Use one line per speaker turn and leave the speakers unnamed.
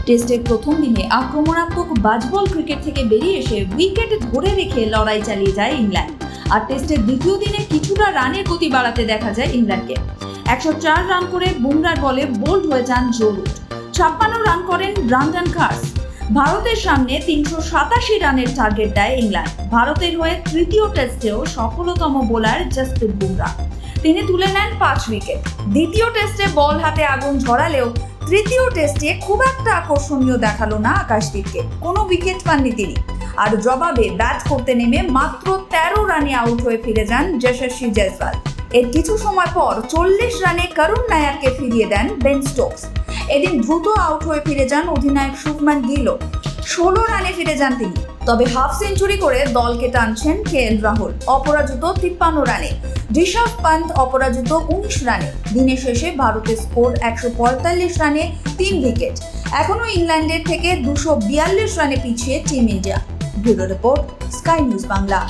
টেস্টের প্রথম দিনে আক্রমণাত্মক বাজবল ক্রিকেট থেকে বেরিয়ে এসে উইকেট ধরে রেখে লড়াই চালিয়ে যায় ইংল্যান্ড। আর টেস্টের দ্বিতীয় দিনে কিছুটা রানের গতি বাড়াতে দেখা যায় ইংল্যান্ডকে। 104 রান করে বুমরার বলে বোল্ড হয়ে যান জো রুট। 56 রান করেন ব্রান্ডন কার্স। ভারতের সামনে 387 রানের টার্গেট দেয় ইংল্যান্ড। ভারতের হয়ে তৃতীয় টেস্টেও সফলতম বোলার জসপ্রীত বুমরা। তিনি তুলে নেন 5 উইকেট। দ্বিতীয় টেস্টে বল হাতে আগুন ঝরালেও তৃতীয় টেস্টে খুব একটা আকর্ষণীয় দেখালো না আকাশদীপকে। কোনো উইকেট পাননি তিনি। আর জবাবে ব্যাট করতে নেমে মাত্র 13 রানে আউট হয়ে ফিরে যান যশস্বী জয়সওয়াল। এর কিছু সময় পর 40 রানে করুণ নায়ারকে ফিরিয়ে দেন বেন স্টোকস। এদিন দ্রুত আউট হয়ে ফিরে যান অধিনায়ক শুভমান গিলও। 16 রানে ফিরে যান তিনি। তবে হাফ সেঞ্চুরি করে দলকে টানছেন কেএল রাহুল অপরাজিত 53 রানে। ঋষভ পান্ত অপরাজিত 19 রানে। দিনের শেষে ভারতের স্কোর 145 রানে 3 উইকেট। এখনও ইংল্যান্ডের থেকে 242 রানে পিছিয়ে team India. Bureau report, sky news Bangla.